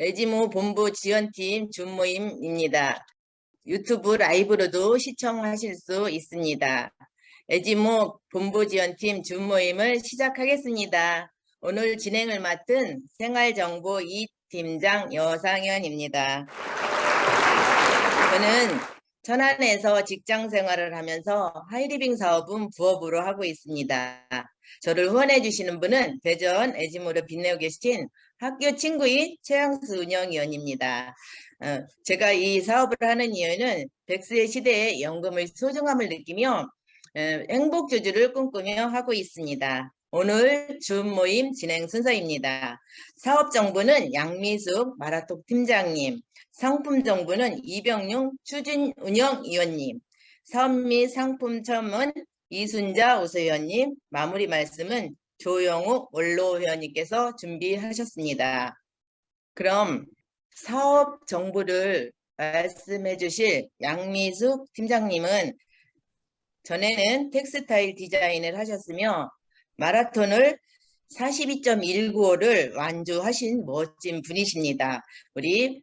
에지모 본부 지원팀 준모임입니다. 유튜브 라이브로도 시청하실 수 있습니다. 에지모 본부 지원팀 준모임을 시작하겠습니다. 오늘 진행을 맡은 생활정보 2팀장 여상현입니다. 저는 천안에서 직장 생활을 하면서 하이리빙 사업은 부업으로 하고 있습니다. 저를 후원해 주시는 분은 대전 에지모를 빛내고 계신 학교 친구인 최양수 운영위원입니다. 제가 이 사업을 하는 이유는 백수의 시대에 연금의 소중함을 느끼며 행복주주를 꿈꾸며 하고 있습니다. 오늘 줌 모임 진행 순서입니다. 사업 정보는 양미숙 마라톡 팀장님, 상품 정보는 이병용 추진 운영위원님, 사업 및 상품 첨은 이순자 우수위원님, 마무리 말씀은 조영욱 원로위원님께서 준비하셨습니다. 그럼 사업 정보를 말씀해 주실 양미숙 팀장님은 전에는 텍스타일 디자인을 하셨으며 마라톤을 42.195를 완주하신 멋진 분이십니다. 우리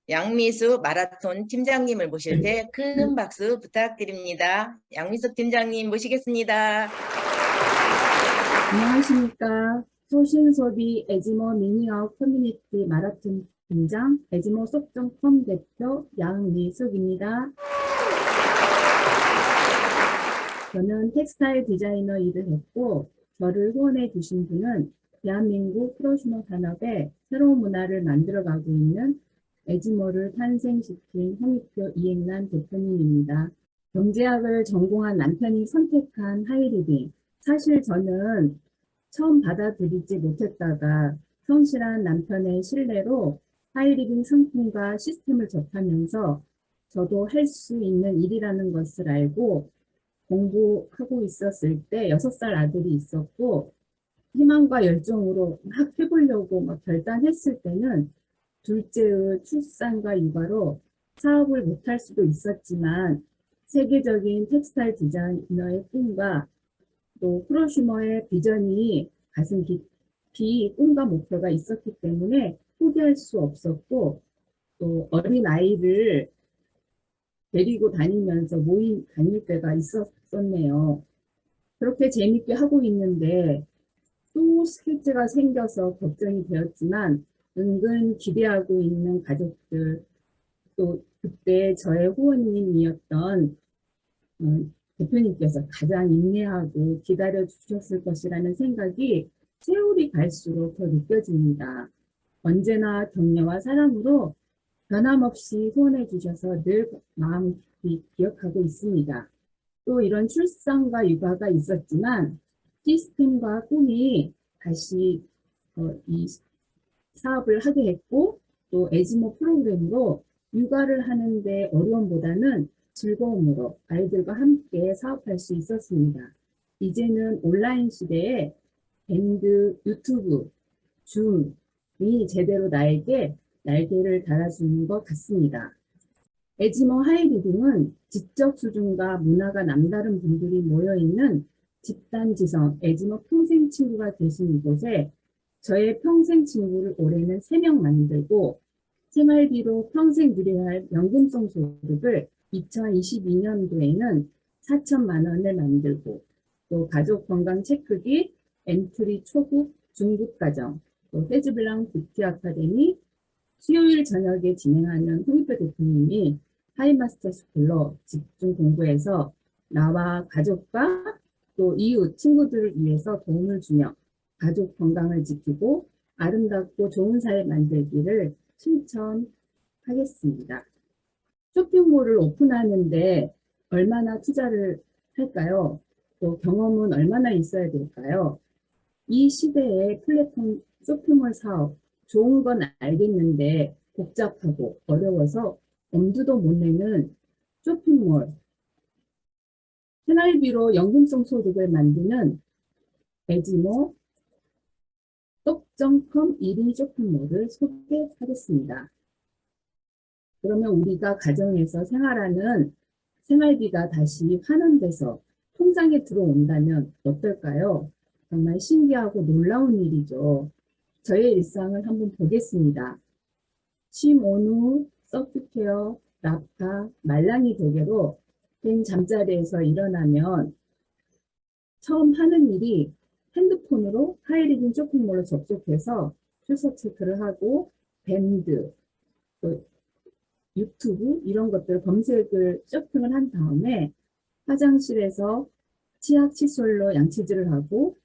양미숙 마라톤 팀장님을 모실 때 큰 박수 부탁드립니다. 양미숙 팀장님 모시겠습니다. 안녕하십니까. 소신소비 에지모 미니아웃 커뮤니티 마라톤 팀장 에지모 쏙.com 대표 양미숙입니다. 저는 텍스타일 디자이너 일을 했고 저를 후원해 주신 분은 대한민국 프로슈머 산업에 새로운 문화를 만들어가고 있는 에지모를 탄생시킨 홍익표 이행란 대표님입니다. 경제학을 전공한 남편이 선택한 하이리빙. 사실 저는 처음 받아들이지 못했다가 성실한 남편의 신뢰로 하이리빙 상품과 시스템을 접하면서 저도 할 수 있는 일이라는 것을 알고 공부하고 있었을 때 6살 아들이 있었고 희망과 열정으로 막 해보려고 막 결단했을 때는 둘째의 출산과 육아로 사업을 못할 수도 있었지만 세계적인 텍스타일 디자이너의 꿈과 또 프로슈머의 비전이 가슴 깊이 꿈과 목표가 있었기 때문에 포기할 수 없었고 또 어린 아이를 데리고 다니면서 모임 다닐 때가 있었네요. 그렇게 재밌게 하고 있는데 또 실제가 생겨서 걱정이 되었지만 은근 기대하고 있는 가족들 또 그때 저의 후원님이었던 대표님께서 가장 인내하고 기다려 주셨을 것이라는 생각이 세월이 갈수록 더 느껴집니다. 언제나 격려와 사랑으로 변함없이 후원해 주셔서 늘 마음 깊이 기억하고 있습니다. 또 이런 출산과 육아가 있었지만 시스템과 꿈이 다시 이 사업을 하게 했고 또 에지모 프로그램으로 육아를 하는데 어려움보다는 즐거움으로 아이들과 함께 사업할 수 있었습니다. 이제는 온라인 시대에 밴드, 유튜브, 줌이 제대로 나에게 날개를 달아주는 것 같습니다. 에지모 하이리빙은 지적 수준과 문화가 남다른 분들이 모여있는 집단지성 에지모 평생 친구가 되신 이곳에 저의 평생 친구를 올해는 3명 만들고 생활비로 평생 누려야 할 연금성 소득을 2022년도에는 4천만 원을 만들고 또 가족 건강 체크기, 엔트리 초급, 중급 과정, 또 세즈블랑 뷰티 아카데미, 수요일 저녁에 진행하는 홍익표 대표님이 하이마스터 스쿨로 집중 공부해서 나와 가족과 또 이웃, 친구들을 위해서 도움을 주며 가족 건강을 지키고 아름답고 좋은 사회 만들기를 실천하겠습니다. 쇼핑몰을 오픈하는데 얼마나 투자를 할까요? 또 경험은 얼마나 있어야 될까요? 이 시대의 플랫폼 쇼핑몰 사업, 좋은 건 알겠는데 복잡하고 어려워서 엄두도 못 내는 쇼핑몰, 생활비로 연금성 소득을 만드는 에지모 쏙.com 1인 쇼핑몰을 소개하겠습니다. 그러면 우리가 가정에서 생활하는 생활비가 다시 환원돼서 통장에 들어온다면 어떨까요? 정말 신기하고 놀라운 일이죠. 저의 일상을 한번 보겠습니다. 쉼오누, 서큐케어, 라파, 말랑이 대게로 된 잠자리에서 일어나면 처음 하는 일이 핸드폰으로 하이리빙 쇼핑몰로 접속해서 출석 체크를 하고 밴드, 또 유튜브 이런 것들 검색을 쇼핑을 한 다음에 화장실에서 치약 칫솔로 양치질을 하고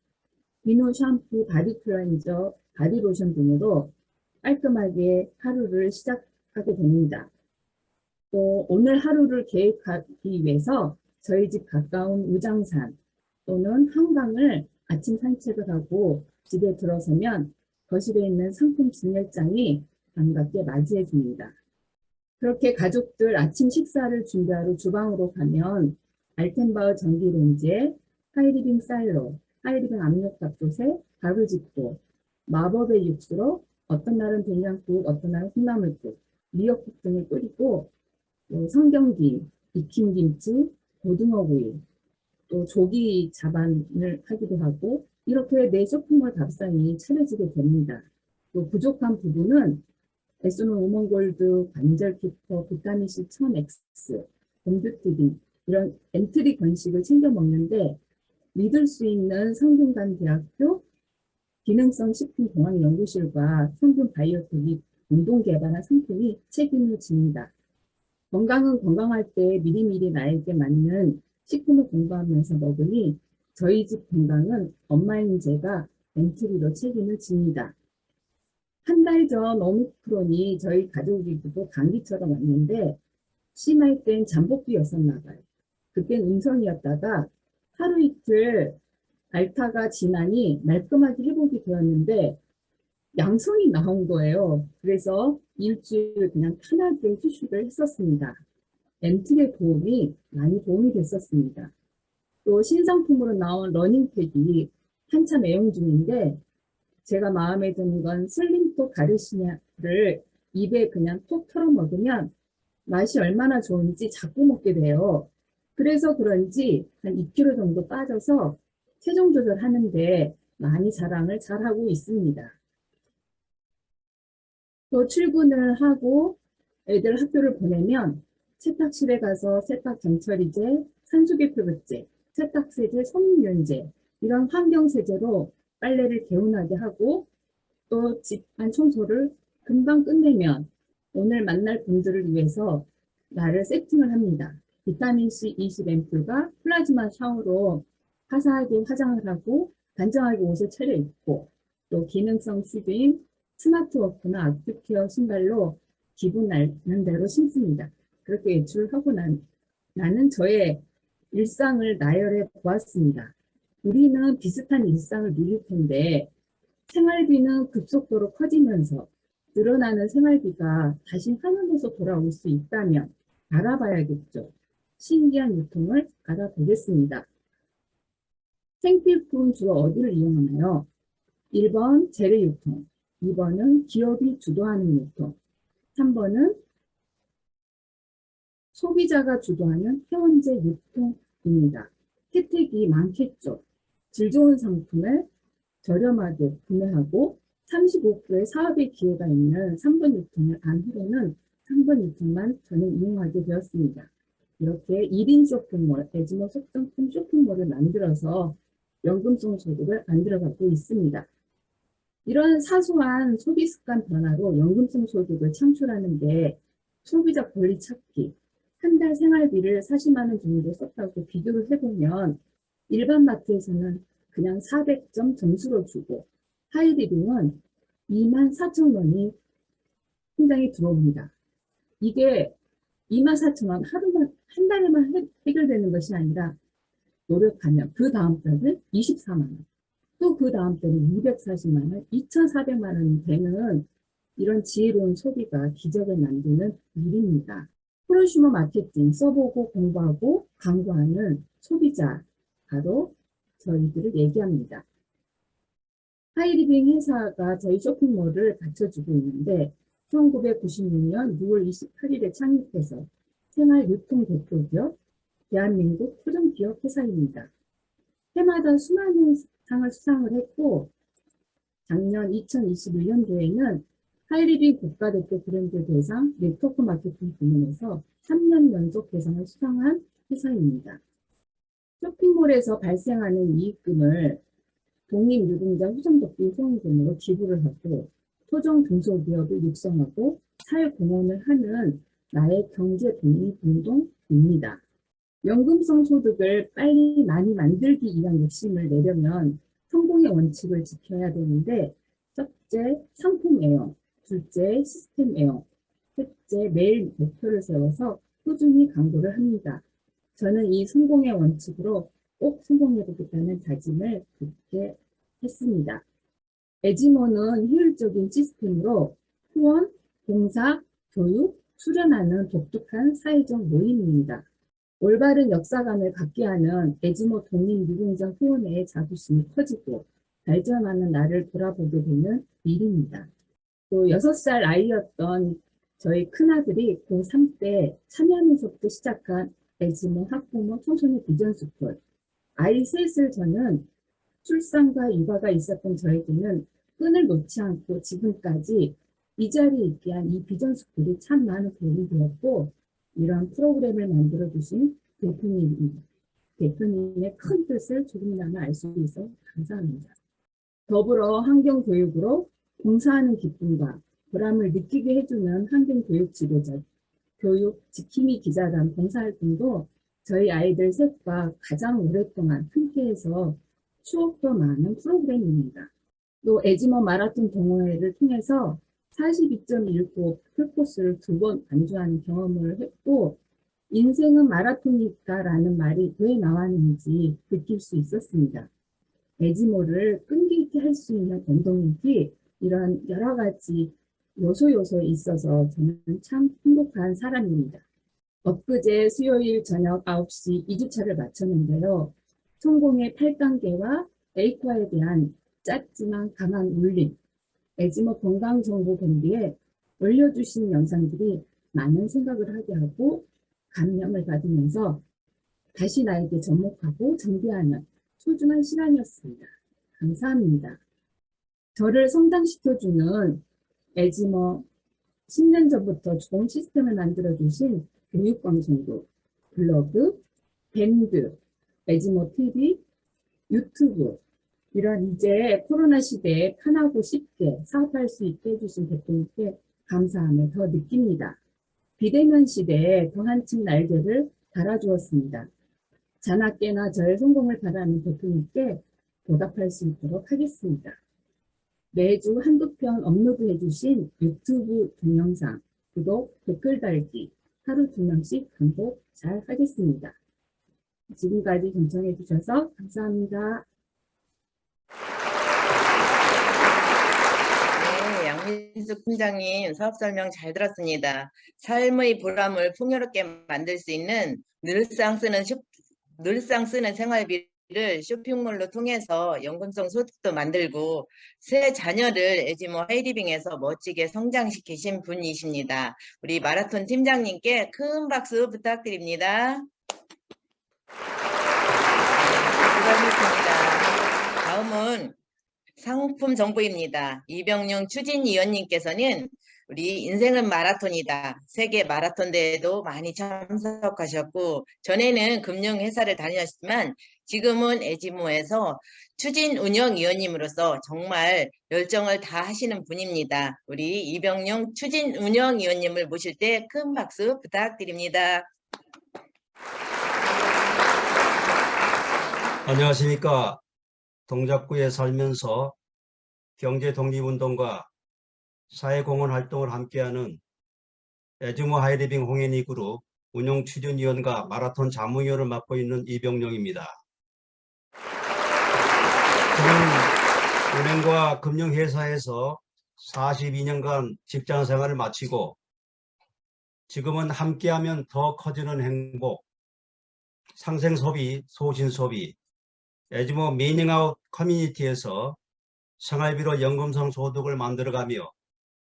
비누, 샴푸, 바디 클렌저, 바디로션 등으로 깔끔하게 하루를 시작하게 됩니다. 또 오늘 하루를 계획하기 위해서 저희 집 가까운 우장산 또는 한강을 아침 산책을 하고 집에 들어서면 거실에 있는 상품 진열장이 반갑게 맞이해 줍니다. 그렇게 가족들 아침 식사를 준비하러 주방으로 가면 알텐바우 전기레인지에 하이리빙 쌀로, 하이리빙 압력밥솥에 밥을 짓고 마법의 육수로 어떤 날은 된장국, 어떤 날은 콩나물국, 미역국 등을 끓이고 성경김, 익힌김치, 고등어구이, 또 조기 자반을 하기도 하고 이렇게 내 쇼핑몰 밥상이 차려지게 됩니다. 또 부족한 부분은 에스노 오몬골드, 관절 키퍼, 비타민C 1000X, 곰드티비 이런 엔트리 건식을 챙겨 먹는데 믿을 수 있는 성균관대학교 기능성 식품공학연구실과 성균바이오텍이 공동 개발한 상품이 책임을 집니다. 건강은 건강할 때 미리미리 나에게 맞는 식품을 공부하면서 먹으니 저희 집 건강은 엄마인 제가 엔트리로 책임을 집니다. 한 달 전 오미크론이 저희 가족에게도 감기처럼 왔는데 심할 땐 잠복기였었나 봐요. 그땐 음성이었다가 하루 이틀 알타가 지나니 말끔하게 회복이 되었는데 양성이 나온 거예요. 그래서 일주일 그냥 편하게 휴식을 했었습니다. 엔트리의 많이 도움이 됐었습니다. 또 신상품으로 나온 러닝팩이 한참 애용 중인데 제가 마음에 드는 건 슬림톡 가르시냐를 입에 그냥 톡 털어 먹으면 맛이 얼마나 좋은지 자꾸 먹게 돼요. 그래서 그런지 한 2kg 정도 빠져서 체중 조절하는데 많이 자랑을 잘하고 있습니다. 또 출근을 하고 애들 학교를 보내면 세탁실에 가서 세탁정처리제, 산소개표급제, 세탁세제, 섬유유연제 이런 환경세제로 빨래를 개운하게 하고 또 집안 청소를 금방 끝내면 오늘 만날 분들을 위해서 나를 세팅을 합니다. 비타민C 20 앰플과 플라즈마 샤워로 화사하게 화장을 하고 단정하게 옷을 차려입고 또 기능성 슈즈인 스마트워크나 아큐케어 신발로 기분 나는 대로 신습니다. 그렇게 외출을 하고 나는 저의 일상을 나열해 보았습니다. 우리는 비슷한 일상을 누릴 텐데 생활비는 급속도로 커지면서 늘어나는 생활비가 다시 하늘에서 돌아올 수 있다면 알아봐야겠죠. 신기한 유통을 알아보겠습니다. 생필품 주로 어디를 이용하나요? 1번 재래유통, 2번은 기업이 주도하는 유통, 3번은 소비자가 주도하는 회원제 유통입니다. 혜택이 많겠죠. 질 좋은 상품을 저렴하게 구매하고 35%의 사업의 기회가 있는 3번 유통을 안 후로는 3번 유통만 저는 이용하게 되었습니다. 이렇게 1인 쇼핑몰, 에즈모 속정품 쇼핑몰을 만들어서 연금성 소득을 만들어가고 있습니다. 이런 사소한 소비 습관 변화로 연금성 소득을 창출하는데 소비자 권리 찾기, 한 달 생활비를 40만 원 정도 썼다고 비교를 해보면 일반 마트에서는 그냥 400점 점수를 주고 하이리빙은 24,000원이 통장에 들어옵니다. 이게 24,000원 하루만 한 달에만 해결되는 것이 아니라 노력하면 그 다음 달은 24만 원, 또 그 다음 달은 240만 원, 2,400만 원이 되는 이런 지혜로운 소비가 기적을 만드는 일입니다. 프로슈머 마케팅 써보고 공부하고 광고하는 소비자 바로 저희들을 얘기합니다. 하이리빙 회사가 저희 쇼핑몰을 받쳐주고 있는데 1996년 6월 28일에 창립해서 생활유통 대표기업 대한민국 토종기업 회사입니다. 해마다 수많은 상을 수상을 했고 작년 2021년도에는 하이리빙 국가대표 브랜드 대상 네트워크 마케팅 부문에서 3년 연속 대상을 수상한 회사입니다. 쇼핑몰에서 발생하는 이익금을 독립유공자 후정독비 후원금으로 기부를 하고 토종 중소기업을 육성하고 사회공헌을 하는 나의 경제 독립운동입니다. 연금성 소득을 빨리 많이 만들기 위한 욕심을 내려면 성공의 원칙을 지켜야 되는데, 첫째, 상품 애용, 둘째, 시스템 애용, 셋째, 매일 목표를 세워서 꾸준히 강구를 합니다. 저는 이 성공의 원칙으로 꼭 성공해보겠다는 다짐을 굳게 했습니다. 에지모는 효율적인 시스템으로 후원, 봉사, 교육, 수련하는 독특한 사회적 모임입니다. 올바른 역사관을 갖게 하는 에지모 독립유공자 후원회의 자부심이 커지고 발전하는 나를 돌아보게 되는 일입니다. 또 6살 아이였던 저희 큰아들이 고3 때 참여하면서부터 시작한 에지모 학부모 청소년 비전 스쿨. 아이 셋을 저는 출산과 육아가 있었던 저에게는 끈을 놓지 않고 지금까지 이 자리에 있게 한 이 비전 스쿨이 참 많은 도움이 되었고, 이런 프로그램을 만들어주신 대표님의 큰 뜻을 조금이나마 알 수 있어 감사합니다. 더불어 환경교육으로 봉사하는 기쁨과 보람을 느끼게 해주는 환경교육 지도자, 교육 지킴이 기자단 봉사활동도 저희 아이들 셋과 가장 오랫동안 함께해서 추억도 많은 프로그램입니다. 또 에지모 마라톤 동호회를 통해서 42.19 풀코스를 2번 완주하는 경험을 했고, 인생은 마라톤이다라는 말이 왜 나왔는지 느낄 수 있었습니다. 에지모를 끈기 있게 할 수 있는 원동력이 이런 여러 가지 요소에 있어서 저는 참 행복한 사람입니다. 엊그제 수요일 저녁 9시 2주차를 마쳤는데요. 성공의 8단계와 에이과에 대한 짧지만 강한 울림, 에지모 건강정보 밴드에 올려주신 영상들이 많은 생각을 하게 하고 감명을 받으면서 다시 나에게 접목하고 정비하는 소중한 시간이었습니다. 감사합니다. 저를 성장시켜주는 에지모 10년 전부터 좋은 시스템을 만들어주신 교육방송국, 블로그, 밴드, 에지모 TV, 유튜브, 이런 이제 코로나 시대에 편하고 쉽게 사업할 수 있게 해주신 대표님께 감사함을 더 느낍니다. 비대면 시대에 더 한층 날개를 달아주었습니다. 자나깨나 저의 성공을 바라는 대표님께 보답할 수 있도록 하겠습니다. 매주 한두 편 업로드해주신 유튜브 동영상, 구독, 댓글 달기, 하루 2명씩 반복 잘 하겠습니다. 지금까지 경청해주셔서 감사합니다. 네, 양민숙 팀장님 사업 설명 잘 들었습니다. 삶의 보람을 풍요롭게 만들 수 있는 늘상 쓰는 생활비를 쇼핑몰로 통해서 연금성 소득도 만들고 새 자녀를 에지모 하이리빙에서 멋지게 성장시키신 분이십니다. 우리 마라톤 팀장님께 큰 박수 부탁드립니다. 수고하셨습니다. 다음은 상품 정보입니다. 이병용 추진위원님께서는 우리 인생은 마라톤이다. 세계 마라톤 대회도 많이 참석하셨고 전에는 금융회사를 다녔지만 지금은 에지모에서 추진운영위원님으로서 정말 열정을 다 하시는 분입니다. 우리 이병용 추진운영위원님을 모실 때 큰 박수 부탁드립니다. 안녕하십니까. 동작구에 살면서 경제 독립운동과 사회공헌 활동을 함께하는 에지모 하이리빙 홍해니 그룹 운영 추진위원과 마라톤 자문위원을 맡고 있는 이병용입니다. 저는 은행과 금융회사에서 42년간 직장생활을 마치고 지금은 함께하면 더 커지는 행복, 상생소비, 소신소비, 에지모 미닝아웃 커뮤니티에서 생활비로 연금성 소득을 만들어가며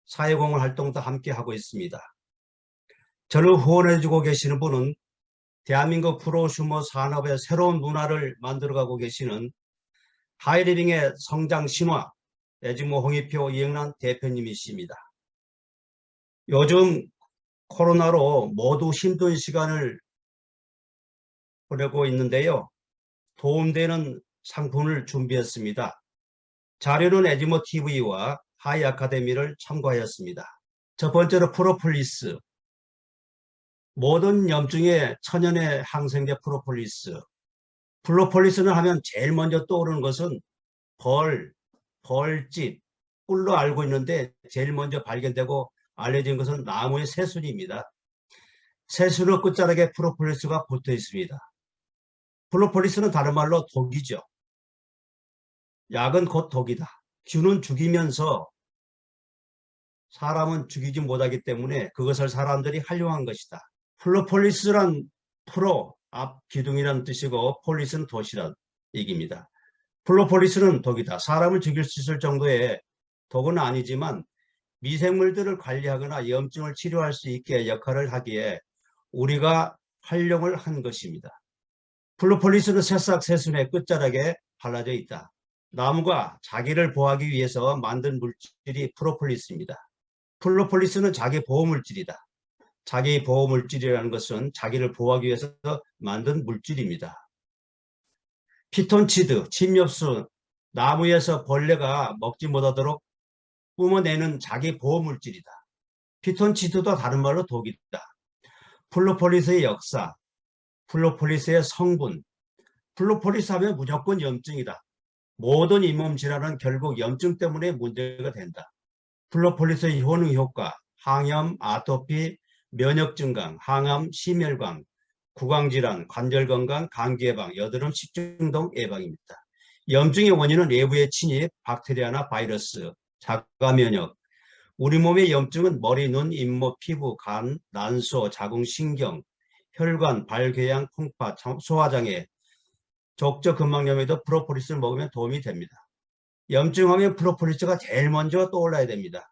사회공헌 활동도 함께하고 있습니다. 저를 후원해주고 계시는 분은 대한민국 프로슈머 산업의 새로운 문화를 만들어가고 계시는 하이리빙의 성장 신화 에지모 홍익표 이영란 대표님이십니다. 요즘 코로나로 모두 힘든 시간을 보내고 있는데요. 도움되는 상품을 준비했습니다. 자료는 에지모 TV와 하이 아카데미를 참고하였습니다. 첫 번째로 프로폴리스. 모든 염증의 천연의 항생제 프로폴리스. 프로폴리스는 하면 제일 먼저 떠오르는 것은 벌집, 꿀로 알고 있는데 제일 먼저 발견되고 알려진 것은 나무의 새순입니다. 새순의 끝자락에 프로폴리스가 붙어 있습니다. 프로폴리스는 다른 말로 독이죠. 약은 곧 독이다. 균은 죽이면서 사람은 죽이지 못하기 때문에 그것을 사람들이 활용한 것이다. 프로폴리스란 프로, 앞 기둥이라는 뜻이고 폴리스는 돛이란 얘기입니다. 프로폴리스는 독이다. 사람을 죽일 수 있을 정도의 독은 아니지만 미생물들을 관리하거나 염증을 치료할 수 있게 역할을 하기에 우리가 활용을 한 것입니다. 프로폴리스는 새싹 새순의 끝자락에 발라져 있다. 나무가 자기를 보호하기 위해서 만든 물질이 프로폴리스입니다. 프로폴리스는 자기 보호물질이다. 자기 보호물질이라는 것은 자기를 보호하기 위해서 만든 물질입니다. 피톤치드, 침엽수, 나무에서 벌레가 먹지 못하도록 뿜어내는 자기 보호물질이다. 피톤치드도 다른 말로 독이다. 프로폴리스의 역사, 프로폴리스의 성분, 프로폴리스 하면 무조건 염증이다. 모든 잇몸 질환은 결국 염증 때문에 문제가 된다. 프로폴리스의 효능 효과, 항염, 아토피, 면역 증강, 항암, 심혈관, 구강질환, 관절건강, 감기 예방, 여드름, 식중독 예방입니다. 염증의 원인은 외부의 침입, 박테리아나 바이러스, 자가면역. 우리 몸의 염증은 머리, 눈, 잇몸, 피부, 간, 난소, 자궁신경, 혈관, 발궤양, 풍파, 소화장애, 족저근막염에도 프로폴리스를 먹으면 도움이 됩니다. 염증하면 프로폴리스가 제일 먼저 떠올라야 됩니다.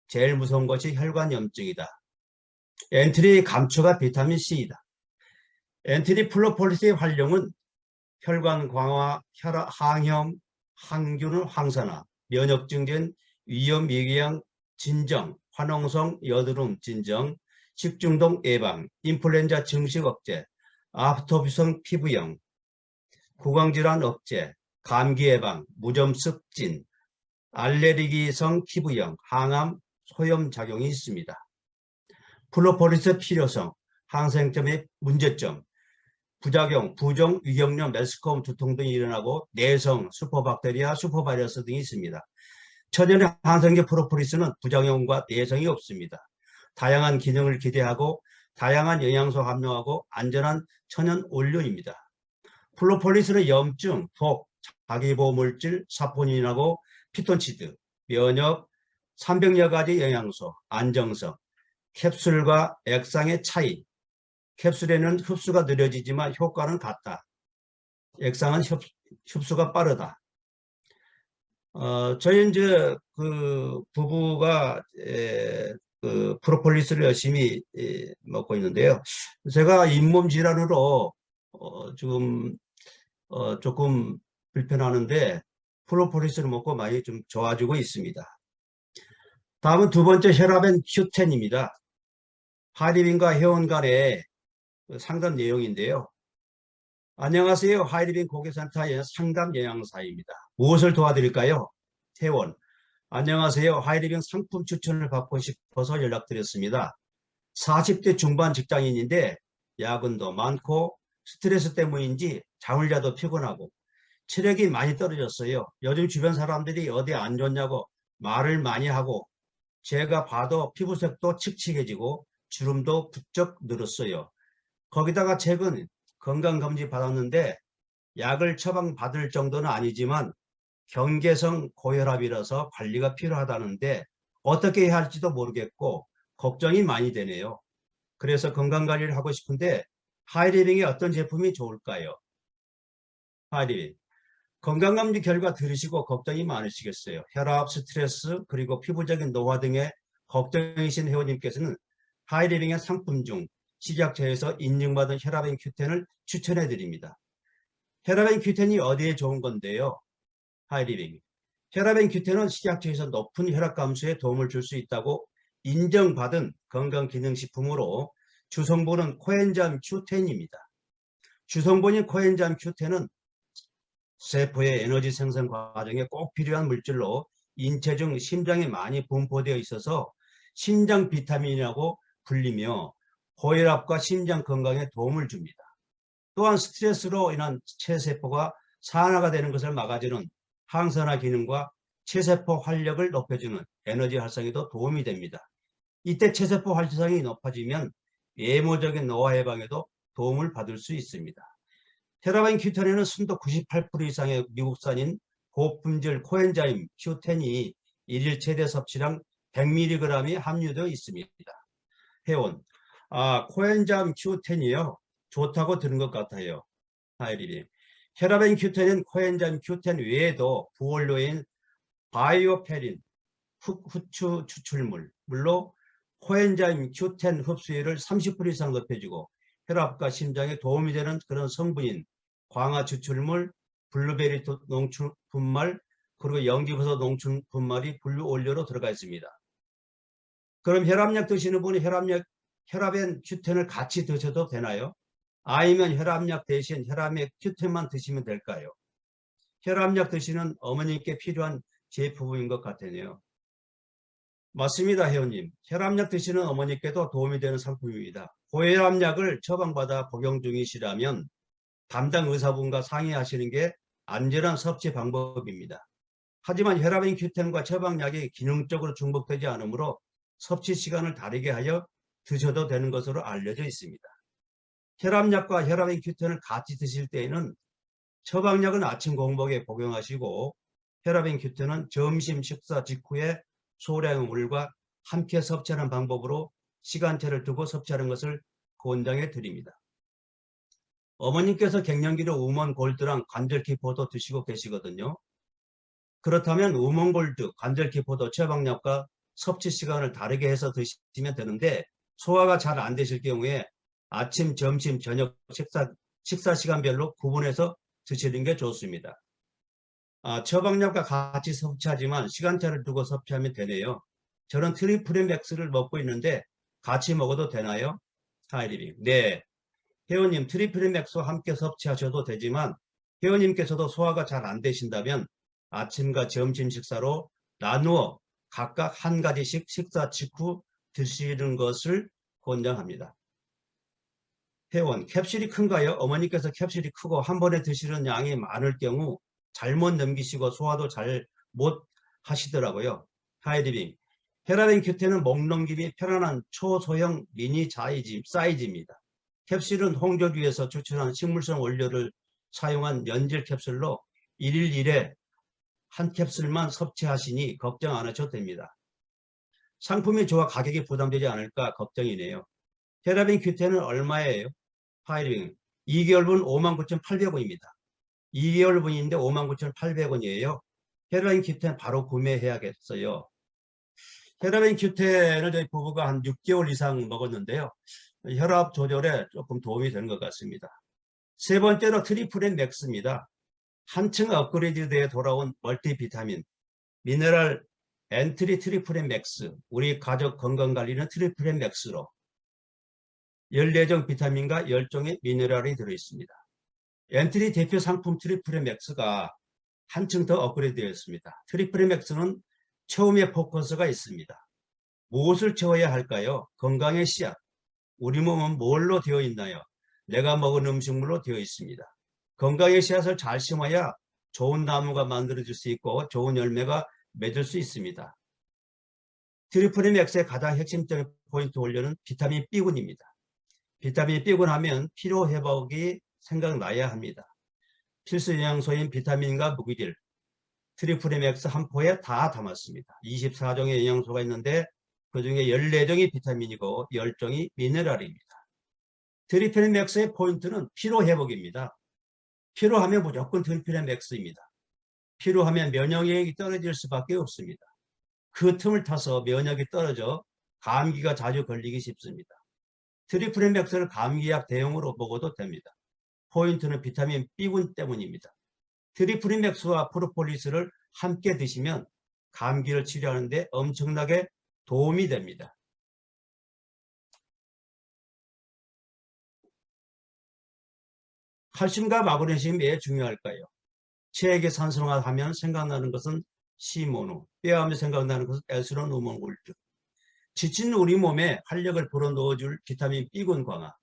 제일 무서운 것이 혈관 염증이다. 엔트리 감초가 비타민C이다. 엔트리 프로폴리스의 활용은 혈관 강화, 항염, 항균 항산화, 면역 증진, 위염 예방 진정, 화농성 여드름 진정, 식중독 예방, 인플루엔자 증식 억제, 아토피성 피부염, 구강질환 억제, 감기 예방, 무좀 습진, 알레르기성 피부염, 항암, 소염 작용이 있습니다. 프로폴리스 필요성, 항생점의 문제점, 부작용, 부종, 위경련, 메스컴, 두통 등이 일어나고 내성, 슈퍼박테리아, 슈퍼바이러스 등이 있습니다. 천연의 항생제 프로폴리스는 부작용과 내성이 없습니다. 다양한 기능을 기대하고 다양한 영양소 함유하고 안전한 천연 원료입니다. 프로폴리스는 염증, 독, 자기보호물질, 사포닌하고 피톤치드, 면역, 300여 가지 영양소, 안정성, 캡슐과 액상의 차이. 캡슐에는 흡수가 느려지지만 효과는 같다. 액상은 흡수가 빠르다. 저희 이제 그 부부가 그 프로폴리스를 열심히 먹고 있는데요. 제가 잇몸 질환으로 지금 조금 불편하는데 프로폴리스를 먹고 많이 좀 좋아지고 있습니다. 다음은 두 번째 혈압엔 Q10입니다. 하이리빈과 회원 간의 상담 내용인데요. 안녕하세요. 하이리빈 고객센터의 상담 영양사입니다. 무엇을 도와드릴까요? 회원. 안녕하세요. 하이리빈 상품 추천을 받고 싶어서 연락드렸습니다. 40대 중반 직장인인데 야근도 많고 스트레스 때문인지 잠을 자도 피곤하고 체력이 많이 떨어졌어요. 요즘 주변 사람들이 어디 안 좋냐고 말을 많이 하고 제가 봐도 피부색도 칙칙해지고 주름도 부쩍 늘었어요. 거기다가 최근 건강검진 받았는데 약을 처방받을 정도는 아니지만 경계성 고혈압이라서 관리가 필요하다는데 어떻게 해야 할지도 모르겠고 걱정이 많이 되네요. 그래서 건강관리를 하고 싶은데 하이리빙의 어떤 제품이 좋을까요? 하이리빙. 건강검진 결과 들으시고 걱정이 많으시겠어요. 혈압, 스트레스, 그리고 피부적인 노화 등의 걱정이신 회원님께서는 하이리빙의 상품 중 식약처에서 인증받은 혈압엔 Q10을 추천해 드립니다. 혈압엔 Q10이 어디에 좋은 건데요? 하이리빙. 혈압엔 Q10은 식약처에서 높은 혈압 감소에 도움을 줄 수 있다고 인정받은 건강기능식품으로 주성분은 코엔자임 Q10입니다. 주성분인 코엔자임 Q10은 세포의 에너지 생산 과정에 꼭 필요한 물질로 인체 중 심장에 많이 분포되어 있어서 심장 비타민이라고 불리며 고혈압과 심장 건강에 도움을 줍니다. 또한 스트레스로 인한 체세포가 산화가 되는 것을 막아주는 항산화 기능과 체세포 활력을 높여주는 에너지 활성에도 도움이 됩니다. 이때 체세포 활성이 높아지면 외모적인 노화 예방에도 도움을 받을 수 있습니다. 테라바인 Q10에는 순도 98% 이상의 미국산인 고품질 코엔자임 Q10이 일일 최대 섭취량 100mg이 함유되어 있습니다. 회원, 코엔자임 Q10이요. 좋다고 들은 것 같아요. 하이리비. 테라바인 Q10은 코엔자임 Q10 외에도 부원료인 바이오페린, 후추 추출물로 코엔자임 Q10 흡수율을 30% 이상 높여주고 혈압과 심장에 도움이 되는 그런 성분인 광화 추출물, 블루베리 농축 분말, 그리고 영지버섯 농축 분말이 분류 원료로 들어가 있습니다. 그럼 혈압약 드시는 분이 혈압엔 Q10을 같이 드셔도 되나요? 아니면 혈압약 대신 혈압약 Q10만 드시면 될까요? 혈압약 드시는 어머님께 필요한 제품인 것 같으네요. 맞습니다, 회원님. 혈압약 드시는 어머니께도 도움이 되는 상품입니다. 고혈압약을 처방받아 복용 중이시라면 담당 의사분과 상의하시는 게 안전한 섭취 방법입니다. 하지만 혈압인 Q10과 처방약이 기능적으로 중복되지 않으므로 섭취 시간을 다르게 하여 드셔도 되는 것으로 알려져 있습니다. 혈압약과 혈압인 Q10을 같이 드실 때에는 처방약은 아침 공복에 복용하시고 혈압인 Q10은 점심 식사 직후에 소량의 물과 함께 섭취하는 방법으로 시간차를 두고 섭취하는 것을 권장해 드립니다. 어머님께서 갱년기로 우먼 골드랑 관절기포도 드시고 계시거든요. 그렇다면 우먼 골드, 관절기포도 처방약과 섭취 시간을 다르게 해서 드시면 되는데 소화가 잘 안 되실 경우에 아침, 점심, 저녁 식사 시간별로 구분해서 드시는 게 좋습니다. 처방약과 같이 섭취하지만 시간차를 두고 섭취하면 되네요. 저는 트리플렉스를 먹고 있는데 같이 먹어도 되나요? 하이리빙. 네. 회원님 트리플렉스와 함께 섭취하셔도 되지만 회원님께서도 소화가 잘 안 되신다면 아침과 점심 식사로 나누어 각각 한 가지씩 식사 직후 드시는 것을 권장합니다. 회원, 캡슐이 큰가요? 어머니께서 캡슐이 크고 한 번에 드시는 양이 많을 경우 잘못 넘기시고 소화도 잘 못 하시더라고요. 하이디빙. 혈압인 Q10은 목 넘김이 편안한 초소형 미니 사이즈입니다. 캡슐은 홍조류에서 추출한 식물성 원료를 사용한 연질 캡슐로 1일 1회 한 캡슐만 섭취하시니 걱정 안 하셔도 됩니다. 상품이 좋아 가격이 부담되지 않을까 걱정이네요. 혈압인 Q10은 얼마예요? 하이링 2개월분 59,800원입니다. 2개월분인데 59,800원이에요. 혈압인 Q10 바로 구매해야겠어요. 혈압인 Q10을 저희 부부가 한 6개월 이상 먹었는데요. 혈압 조절에 조금 도움이 되는 것 같습니다. 세 번째로 트리플 맥스입니다. 한층 업그레이드되어 돌아온 멀티비타민, 미네랄 엔트리 트리플 맥스, 우리 가족 건강관리는 트리플 맥스로 14종 비타민과 10종의 미네랄이 들어있습니다. 엔트리 대표 상품 트리플 맥스가 한층 더 업그레이드되었습니다. 트리플 맥스는 처음에 포커스가 있습니다. 무엇을 채워야 할까요? 건강의 씨앗. 우리 몸은 뭘로 되어 있나요? 내가 먹은 음식물로 되어 있습니다. 건강의 씨앗을 잘 심어야 좋은 나무가 만들어질 수 있고 좋은 열매가 맺을 수 있습니다. 트리플 맥스의 가장 핵심적인 포인트 원료는 비타민 B군입니다. 비타민 B군 하면 피로 회복이 생각나야 합니다. 필수 영양소인 비타민과 무기질, 트리플 맥스 한 포에 다 담았습니다. 24종의 영양소가 있는데 그 중에 14종이 비타민이고 10종이 미네랄입니다. 트리플 맥스의 포인트는 피로 회복입니다. 피로하면 무조건 트리플 맥스입니다. 피로하면 면역력이 떨어질 수밖에 없습니다. 그 틈을 타서 면역이 떨어져 감기가 자주 걸리기 쉽습니다. 트리플 맥스를 감기약 대용으로 먹어도 됩니다. 포인트는 비타민 B군 때문입니다. 트리플 맥스와 프로폴리스를 함께 드시면 감기를 치료하는 데 엄청나게 도움이 됩니다. 칼슘과 마그네슘이 왜 중요할까요? 체액의 산성화하면 생각나는 것은 시모노, 뼈하면 생각나는 것은 에스론 우몬골주. 지친 우리 몸에 활력을 불어넣어줄 비타민 B군 강화.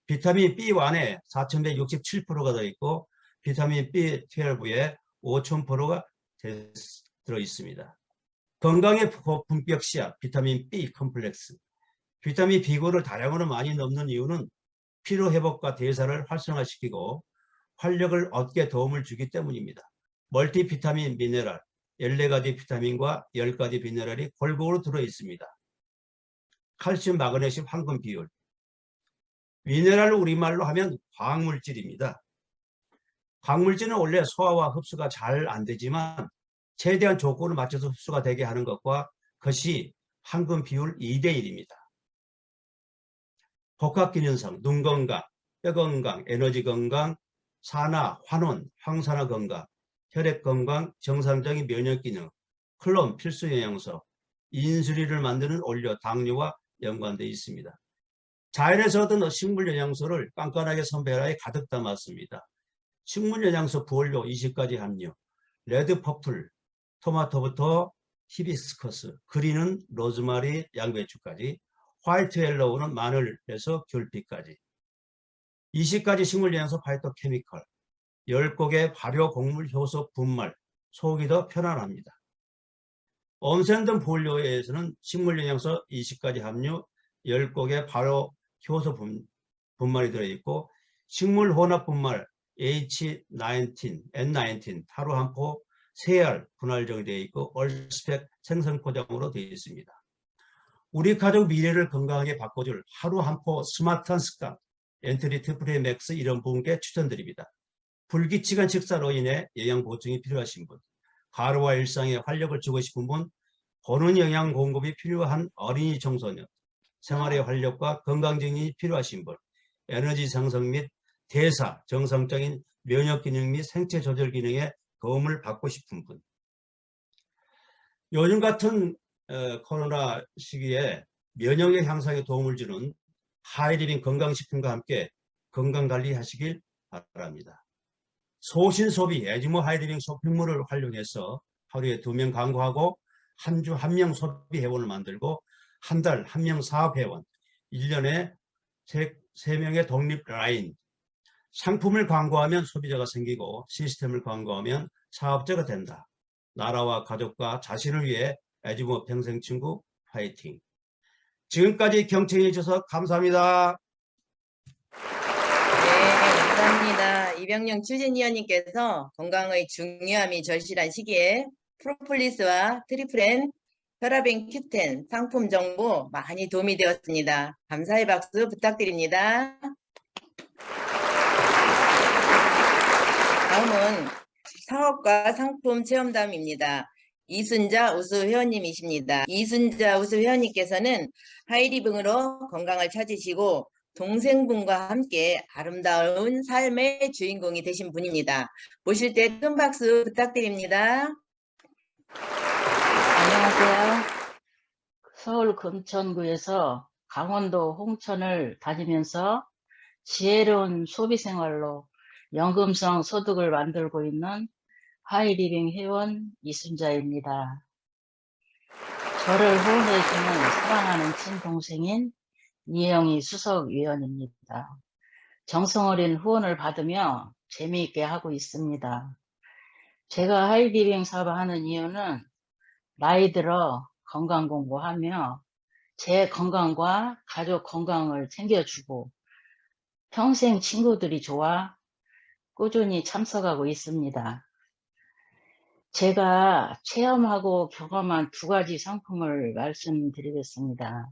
비타민 B1에 4167%가 들어있고 비타민 B12에 5000%가 들어있습니다. 건강의 품격 씨앗 비타민 B 컴플렉스. 비타민 B9를 다량으로 많이 넣는 이유는 피로회복과 대사를 활성화시키고 활력을 얻게 도움을 주기 때문입니다. 멀티비타민 미네랄, 14가지 비타민과 10가지 미네랄이 골고루 들어있습니다. 칼슘, 마그네슘, 황금 비율. 미네랄을 우리말로 하면 광물질입니다. 광물질은 원래 소화와 흡수가 잘 안 되지만 최대한 조건을 맞춰서 흡수가 되게 하는 것과 그것이 황금 비율 2대1입니다. 복합기능성, 눈 건강, 뼈 건강, 에너지 건강, 산화, 환원, 황산화 건강, 혈액 건강, 정상적인 면역 기능, 클론 필수 영양소, 인슐린을 만드는 원료, 당뇨와 연관되어 있습니다. 자연에서 얻은 식물 영양소를 깐깐하게 선별하여 가득 담았습니다. 식물 영양소 부원료 20가지 함유, 레드 퍼플, 토마토부터 히비스커스, 그린은 로즈마리, 양배추까지, 화이트 옐로우는 마늘에서 귤피까지, 20가지 식물 영양소 파이토케미컬, 10곡의 발효 곡물 효소 분말, 속이 더 편안합니다. 엄센 보일러에서는 식물 영양소 20가지 함유, 10곡의 발효 효소 분말이 들어있고 식물 혼합 분말 H19, N19 하루 한 포 3알 분할정이 되어 있고 얼스펙 생성 포장으로 되어 있습니다. 우리 가족 미래를 건강하게 바꿔줄 하루 한 포 스마트한 습관 엔트리트 프레맥스 이런 분께 추천드립니다. 불규칙한 식사로 인해 영양 보충이 필요하신 분, 가루와 일상에 활력을 주고 싶은 분, 보는 영양 공급이 필요한 어린이 청소년, 생활의 활력과 건강 증진이 필요하신 분, 에너지 상승 및 대사, 정상적인 면역 기능 및 생체 조절 기능에 도움을 받고 싶은 분. 요즘 같은 코로나 시기에 면역력 향상에 도움을 주는 하이리빙 건강식품과 함께 건강관리 하시길 바랍니다. 소신 소비 에즈모 하이리빙 쇼핑몰을 활용해서 하루에 2명 광고하고 한 주 1명 소비 회원을 만들고 한 달 1명 사업 회원, 1년에 3명의 독립 라인. 상품을 광고하면 소비자가 생기고 시스템을 광고하면 사업자가 된다. 나라와 가족과 자신을 위해 에즈모 평생친구 파이팅. 지금까지 경청해 주셔서 감사합니다. 네, 감사합니다. 이병영 추진위원님께서 건강의 중요함이 절실한 시기에 프로폴리스와 트리플엔, 혈압엔 Q10 상품 정보 많이 도움이 되었습니다. 감사의 박수 부탁드립니다. 다음은 사업과 상품 체험담입니다. 이순자 우수 회원님이십니다. 이순자 우수 회원님께서는 하이리빙으로 건강을 찾으시고 동생분과 함께 아름다운 삶의 주인공이 되신 분입니다. 보실 때 큰 박수 부탁드립니다. 안녕하세요. 서울 금천구에서 강원도 홍천을 다니면서 지혜로운 소비생활로 연금성 소득을 만들고 있는 하이리빙 회원 이순자입니다. 저를 후원해주는 사랑하는 친동생인 이영희 수석위원입니다. 정성어린 후원을 받으며 재미있게 하고 있습니다. 제가 하이리빙 사업을 하는 이유는 나이 들어 건강 공부하며 제 건강과 가족 건강을 챙겨주고 평생 친구들이 좋아 꾸준히 참석하고 있습니다. 제가 체험하고 경험한 2가지 상품을 말씀드리겠습니다.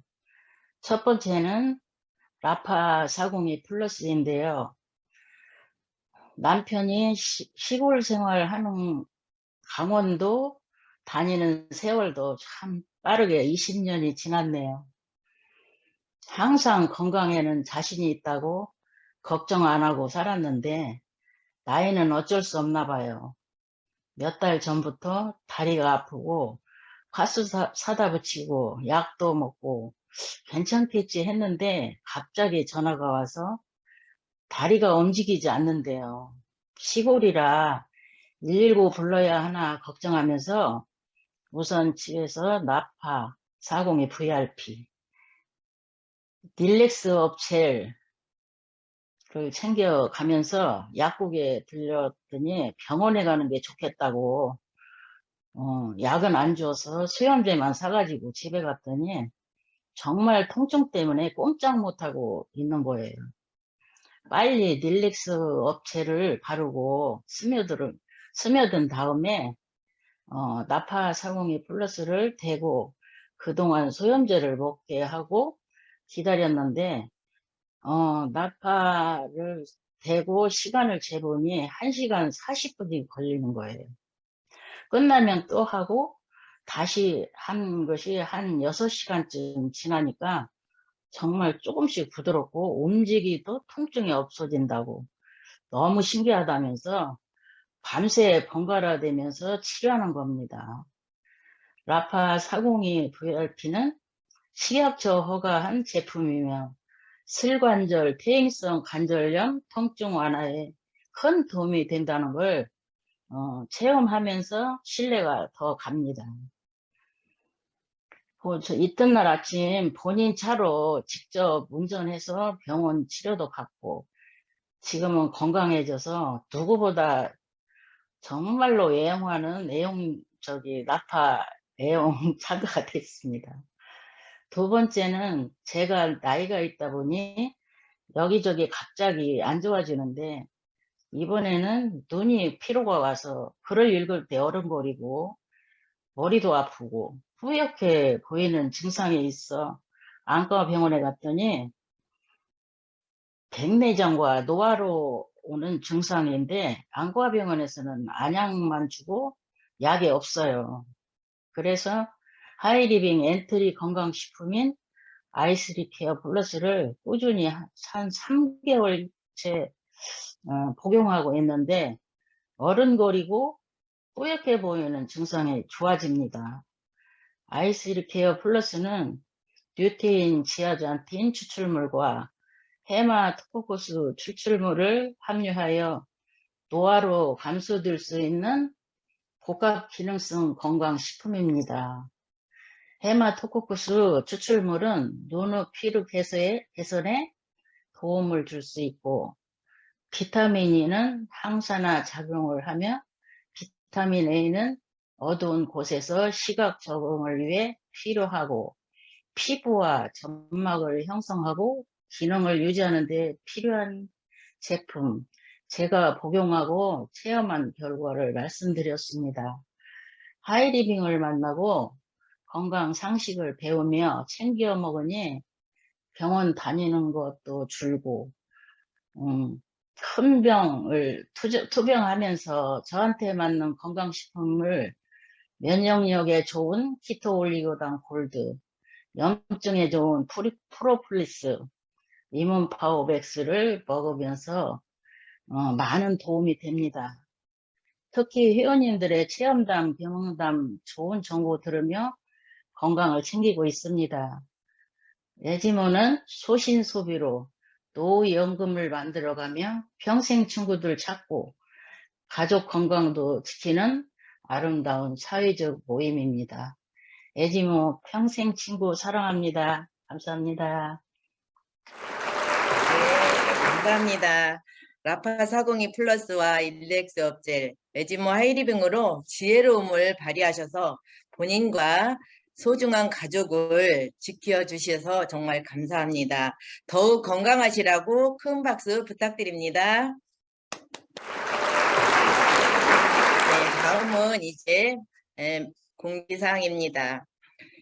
첫 번째는 라파 402 플러스인데요. 남편이 시골 생활하는 강원도 다니는 세월도 참 빠르게 20년이 지났네요. 항상 건강에는 자신이 있다고 걱정 안 하고 살았는데 나이는 어쩔 수 없나 봐요. 몇 달 전부터 다리가 아프고 가스 사다 붙이고 약도 먹고 괜찮겠지 했는데 갑자기 전화가 와서 다리가 움직이지 않는데요. 시골이라 119 불러야 하나 걱정하면서 우선 집에서 나파 402 VRP, 릴렉스 업젤을 챙겨가면서 약국에 들렸더니 병원에 가는 게 좋겠다고 약은 안 줘서 수염제만 사가지고 집에 갔더니 정말 통증 때문에 꼼짝 못하고 있는 거예요. 빨리 릴렉스 업체를 바르고 스며든 다음에 나파 402 플러스를 대고 그동안 소염제를 먹게 하고 기다렸는데 나파를 대고 시간을 재보니 1시간 40분이 걸리는 거예요. 끝나면 또 하고 다시 한 것이 한 6시간쯤 지나니까 정말 조금씩 부드럽고 움직이도 통증이 없어진다고 너무 신기하다면서 밤새 번갈아 대면서 치료하는 겁니다. 라파 402 VRP는 식약처 허가한 제품이며 슬관절, 퇴행성 관절염, 통증 완화에 큰 도움이 된다는 걸 체험하면서 신뢰가 더 갑니다. 저 이튿날 아침 본인 차로 직접 운전해서 병원 치료도 받고 지금은 건강해져서 누구보다 정말로 애용하는 나파 애용 자가가 됐습니다. 두 번째는 제가 나이가 있다 보니 여기저기 갑자기 안 좋아지는데 이번에는 눈이 피로가 와서 글을 읽을 때 어른거리고 머리도 아프고 뿌옇게 보이는 증상이 있어 안과 병원에 갔더니 백내장과 노화로 오는 증상인데 안과 병원에서는 안약만 주고 약이 없어요. 그래서 하이리빙 엔트리 건강식품인 아이스리 케어 플러스를 꾸준히 한 3개월째 복용하고 있는데 어른거리고 뿌옇게 보이는 증상이 좋아집니다. 아이스리 케어 플러스는 류테인, 지아잔틴 추출물과 헤마토코쿠스 추출물을 함유하여 노화로 감소될 수 있는 복합 기능성 건강식품입니다. 헤마토코쿠스 추출물은 눈의 피로 개선에 도움을 줄 수 있고 비타민 E는 항산화 작용을 하며 비타민 A는 어두운 곳에서 시각 적응을 위해 필요하고 피부와 점막을 형성하고 기능을 유지하는 데 필요한 제품, 제가 복용하고 체험한 결과를 말씀드렸습니다. 하이리빙을 만나고 건강 상식을 배우며 챙겨 먹으니 병원 다니는 것도 줄고 큰 병을 투병하면서 저한테 맞는 건강식품을 면역력에 좋은 키토 올리고당 골드, 염증에 좋은 프로폴리스, 이문 파워백스를 먹으면서 많은 도움이 됩니다. 특히 회원님들의 체험담, 경험담 좋은 정보 들으며 건강을 챙기고 있습니다. 에지모는 소신소비로 노후연금을 만들어가며 평생 친구들 찾고 가족 건강도 지키는 아름다운 사회적 모임입니다. 에지모 평생 친구 사랑합니다. 감사합니다. 네, 감사합니다. 라파 402 플러스와 일렉스 업젤, 에지모 하이리빙으로 지혜로움을 발휘하셔서 본인과 소중한 가족을 지켜주셔서 정말 감사합니다. 더욱 건강하시라고 큰 박수 부탁드립니다. 네, 다음은 이제 공지사항입니다.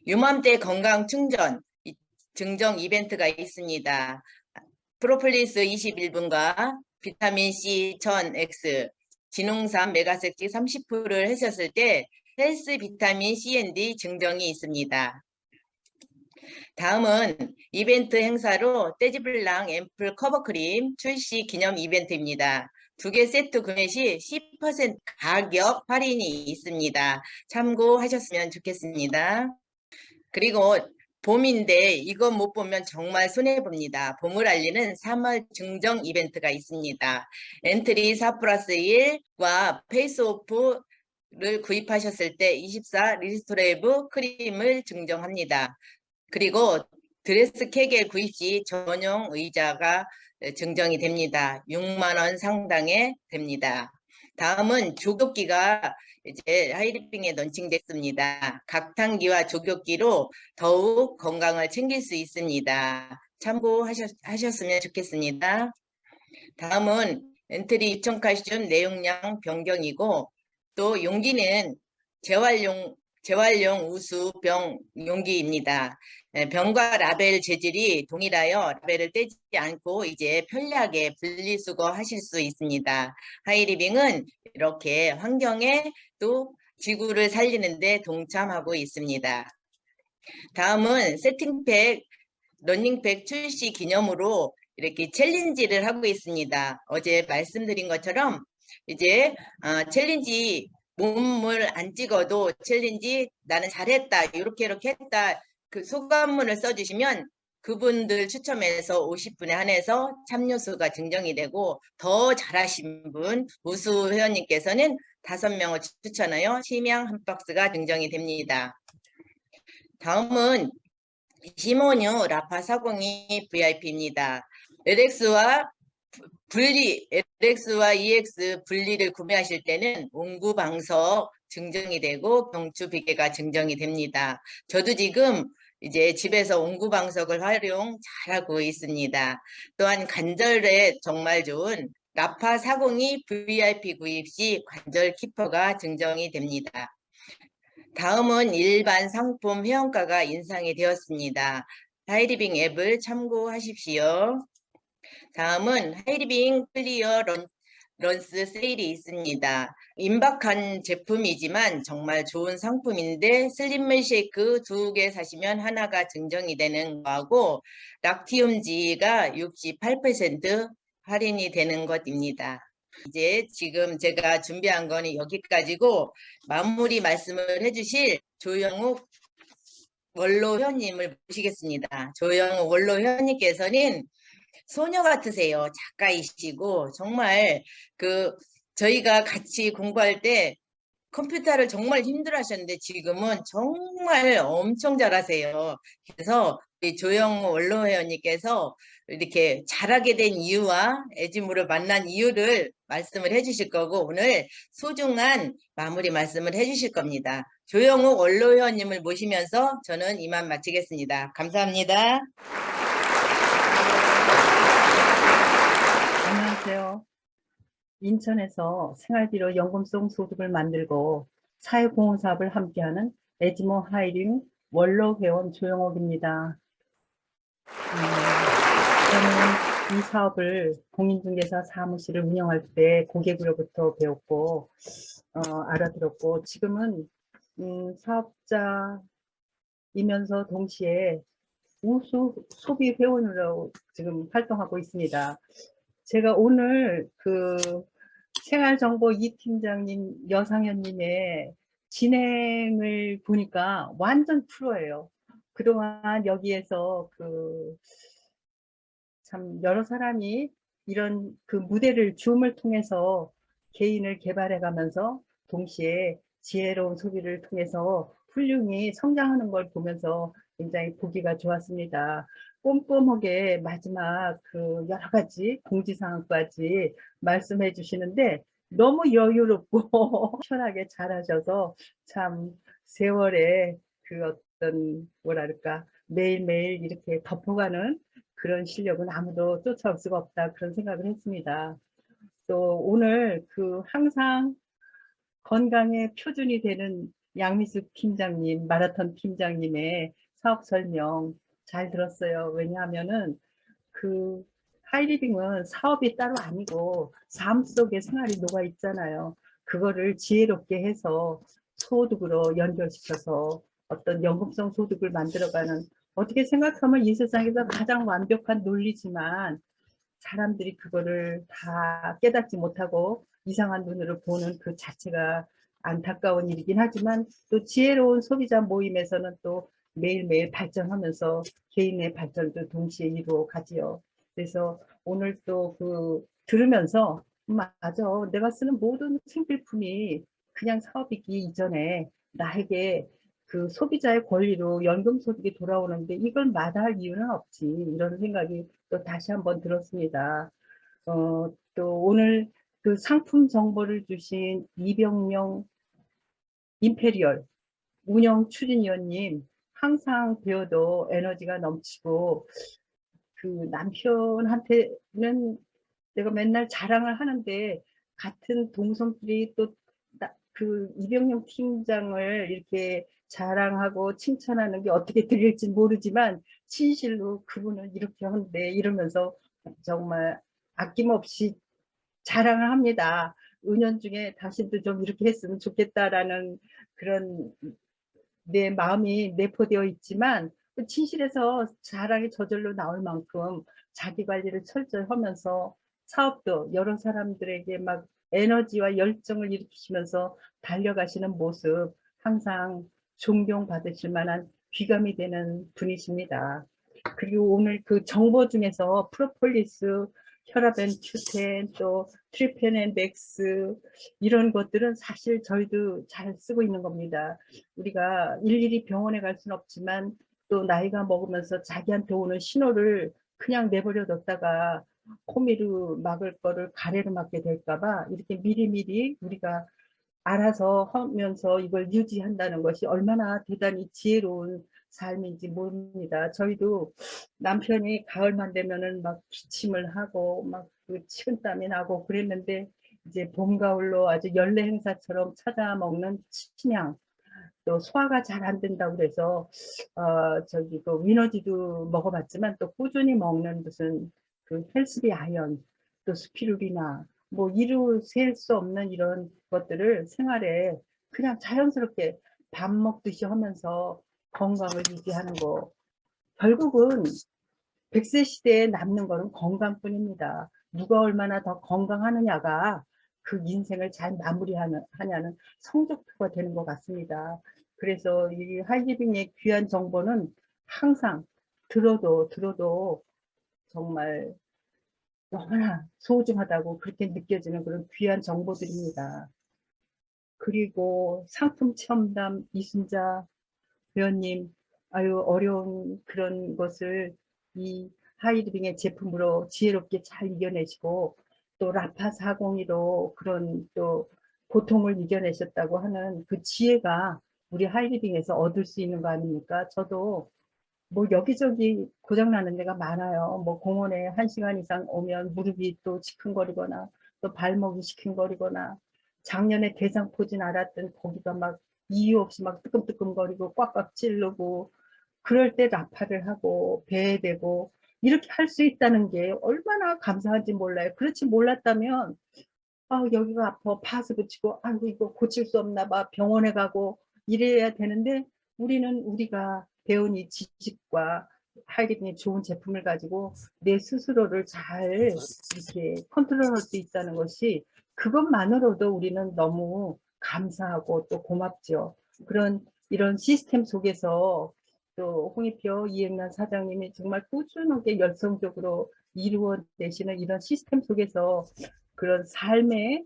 유맘때 건강 충전 증정 이벤트가 있습니다. 프로폴리스 21분과 비타민C 1000X, 지농산 메가섹지 30%를 하셨을 때 헬스 비타민 C&D 증정이 있습니다. 다음은 이벤트 행사로 떼지블랑 앰플 커버크림 출시 기념 이벤트입니다. 2개 세트 구매 시 10% 가격 할인이 있습니다. 참고하셨으면 좋겠습니다. 그리고 봄인데 이거 못 보면 정말 손해봅니다. 봄을 알리는 3월 증정 이벤트가 있습니다. 엔트리 4+1과 페이스오프를 구입하셨을 때 24 리스토레이브 크림을 증정합니다. 그리고 드레스 케겔 구입 시 전용 의자가 증정이 됩니다. 6만 원 상당의 됩니다. 다음은 조격기가 이제 하이리빙에 런칭됐습니다. 각탕기와 조격기로 더욱 건강을 챙길 수 있습니다. 참고하셨으면 좋겠습니다. 다음은 엔트리 2008년 내용량 변경이고 또 용기는 재활용 우수병 용기입니다. 병과 라벨 재질이 동일하여 라벨을 떼지 않고 이제 편리하게 분리수거 하실 수 있습니다. 하이리빙은 이렇게 환경에 또 지구를 살리는 데 동참하고 있습니다. 다음은 세팅팩, 러닝백 출시 기념으로 이렇게 챌린지를 하고 있습니다. 어제 말씀드린 것처럼 이제 챌린지 몸을 안 찍어도 챌린지 나는 잘했다 이렇게 했다 그 소감문을 써주시면 그분들 추첨해서 50분에 한해서 참여수가 증정이 되고 더 잘하신 분 우수 회원님께서는 5명을 추천하여 심양 한 박스가 증정이 됩니다. 다음은 시모뉴 라파 402 VIP입니다. LX와 EX 분리를 구매하실 때는 온구방석 증정이 되고 경추 비계가 증정이 됩니다. 저도 지금 이제 집에서 온구방석을 활용 잘하고 있습니다. 또한 관절에 정말 좋은 라파 402 VIP 구입 시 관절 키퍼가 증정이 됩니다. 다음은 일반 상품 회원가가 인상이 되었습니다. 하이리빙 앱을 참고하십시오. 다음은 하이리빙 클리어 런스 세일이 있습니다. 임박한 제품이지만 정말 좋은 상품인데 슬림밀 쉐이크 2개 사시면 하나가 증정이 되는 거하고 락티움지가 68% 할인이 되는 것입니다. 이제 지금 제가 준비한 거는 여기까지고 마무리 말씀을 해주실 조영욱 원로 회원님을 모시겠습니다. 조영욱 원로 회원님께서는 소녀 같으세요. 작가이시고 정말 저희가 같이 공부할 때 컴퓨터를 정말 힘들어 하셨는데 지금은 정말 엄청 잘하세요. 그래서 우리 조영우 원로 회원님께서 이렇게 잘하게 된 이유와 에지무를 만난 이유를 말씀을 해주실 거고 오늘 소중한 마무리 말씀을 해주실 겁니다. 조영우 원로 회원님을 모시면서 저는 이만 마치겠습니다. 감사합니다. 안녕하세요. 인천에서 생활비로 연금성 소득을 만들고 사회공헌사업을 함께하는 에지모 하이링 원로 회원 조영옥입니다. 저는 이 사업을 공인중개사 사무실을 운영할 때 고객으로부터 배웠고 알아들었고 지금은 사업자이면서 동시에 우수 소비 회원으로 지금 활동하고 있습니다. 제가 오늘 생활정보 이 팀장님, 여상현님의 진행을 보니까 완전 프로예요. 그동안 여기에서 참 여러 사람이 이런 무대를 줌을 통해서 개인을 개발해 가면서 동시에 지혜로운 소비를 통해서 훌륭히 성장하는 걸 보면서 굉장히 보기가 좋았습니다. 꼼꼼하게 마지막 여러 가지 공지사항까지 말씀해 주시는데 너무 여유롭고 편하게 잘하셔서 참 세월에 어떤 뭐랄까 매일매일 이렇게 덮어가는 그런 실력은 아무도 쫓아올 수가 없다 그런 생각을 했습니다. 또 오늘 항상 건강의 표준이 되는 양미숙 팀장님, 마라톤 팀장님의 사업 설명 잘 들었어요. 왜냐하면은 하이리빙은 사업이 따로 아니고 삶 속에 생활이 녹아 있잖아요. 그거를 지혜롭게 해서 소득으로 연결시켜서 어떤 연금성 소득을 만들어가는 어떻게 생각하면 이 세상에서 가장 완벽한 논리지만 사람들이 그거를 다 깨닫지 못하고 이상한 눈으로 보는 그 자체가 안타까운 일이긴 하지만 또 지혜로운 소비자 모임에서는 또 매일매일 발전하면서 개인의 발전도 동시에 이루어 가지요. 그래서 오늘 또 들으면서 맞아. 내가 쓰는 모든 생필품이 그냥 사업이기 이전에 나에게 그 소비자의 권리로 연금 소득이 돌아오는데 이걸 마다할 이유는 없지. 이런 생각이 또 다시 한번 들었습니다. 또 오늘 그 상품 정보를 주신 이병영 임페리얼 운영 추진위원님, 항상 배워도 에너지가 넘치고 그 남편한테는 내가 맨날 자랑을 하는데 같은 동성끼리 또 그 이병영 팀장을 이렇게 자랑하고 칭찬하는 게 어떻게 들릴지 모르지만 진실로 그분은 이렇게 한데 이러면서 정말 아낌없이 자랑을 합니다. 은연중에 당신도 좀 이렇게 했으면 좋겠다라는 그런 내 마음이 내포되어 있지만 진실에서 자랑이 저절로 나올 만큼 자기 관리를 철저히 하면서 사업도 여러 사람들에게 막 에너지와 열정을 일으키시면서 달려가시는 모습 항상 존경받으실 만한 귀감이 되는 분이십니다. 그리고 오늘 그 정보 중에서 프로폴리스, 혈압엔 큐텐, 또 트리펜엔 맥스 이런 것들은 사실 저희도 잘 쓰고 있는 겁니다. 우리가 일일이 병원에 갈 수는 없지만 또 나이가 먹으면서 자기한테 오는 신호를 그냥 내버려 뒀다가 호미로 막을 거를 가래로 막게 될까봐 이렇게 미리미리 우리가 알아서 하면서 이걸 유지한다는 것이 얼마나 대단히 지혜로운 삶인지 모릅니다. 저희도 남편이 가을만 되면은 막 기침을 하고 막 그 식은땀이 나고 그랬는데 이제 봄 가을로 아주 연례 행사처럼 찾아 먹는 침향 또 소화가 잘 안 된다고 그래서 저기 그 위너지도 먹어봤지만 또 꾸준히 먹는 무슨 그 헬스비 아연 또 스피루리나 뭐 이루 셀 수 없는 이런 것들을 생활에 그냥 자연스럽게 밥 먹듯이 하면서 건강을 유지하는 거 결국은 100세 시대에 남는 거는 건강뿐입니다. 누가 얼마나 더 건강하느냐가 그 인생을 잘 마무리하냐는 성적표가 되는 것 같습니다. 그래서 이 하이리빙의 귀한 정보는 항상 들어도 정말 너무나 소중하다고 그렇게 느껴지는 그런 귀한 정보들입니다. 그리고 상품 체험담 이순자 회원님, 아유 어려운 그런 것을 이 하이리빙의 제품으로 지혜롭게 잘 이겨내시고 또 라파 402로 그런 또 고통을 이겨내셨다고 하는 그 지혜가 우리 하이리빙에서 얻을 수 있는 거 아닙니까? 저도 뭐 여기저기 고장나는 데가 많아요. 뭐 공원에 1시간 이상 오면 무릎이 또 시큰거리거나 또 발목이 시큰거리거나 작년에 대상포진 알았던 거기가 막 이유 없이 막 뜨끔뜨끔거리고 꽉꽉 찌르고 그럴 때 라파를 하고 배에 대고 이렇게 할 수 있다는 게 얼마나 감사한지 몰라요. 그렇지 몰랐다면 여기가 아파 파스 붙이고 아이고 이거 고칠 수 없나 봐 병원에 가고 이래야 되는데 우리는 우리가 배운 이 지식과 하이리빙의 좋은 제품을 가지고 내 스스로를 잘 이렇게 컨트롤할 수 있다는 것이 그것만으로도 우리는 너무 감사하고 또 고맙죠. 이런 시스템 속에서 또 홍익표 이행란 사장님이 정말 꾸준하게 열성적으로 이루어내시는 이런 시스템 속에서 그런 삶의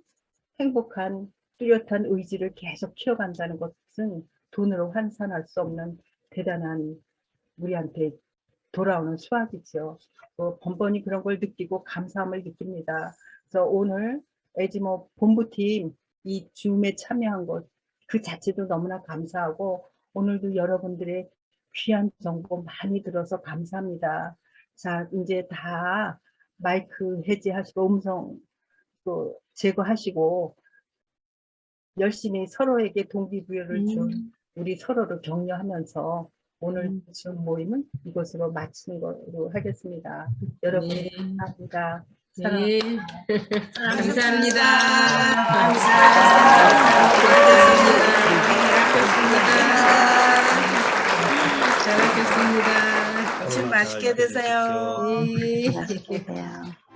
행복한 뚜렷한 의지를 계속 키워간다는 것은 돈으로 환산할 수 없는 대단한 우리한테 돌아오는 수확이죠. 번번이 그런 걸 느끼고 감사함을 느낍니다. 그래서 오늘 에지모 본부팀 이 줌에 참여한 것 그 자체도 너무나 감사하고 오늘도 여러분들의 귀한 정보 많이 들어서 감사합니다. 자, 이제 다 마이크 해제하시고 음성 또 제거하시고 열심히 서로에게 동기부여를 준 우리 서로를 격려하면서 오늘 줌 모임은 이것으로 마치는 걸로 하겠습니다. 여러분 감사합니다. 네. 감사합니다. 잘하셨습니다. 점심 맛있게 드세요. 맛있게 드세요.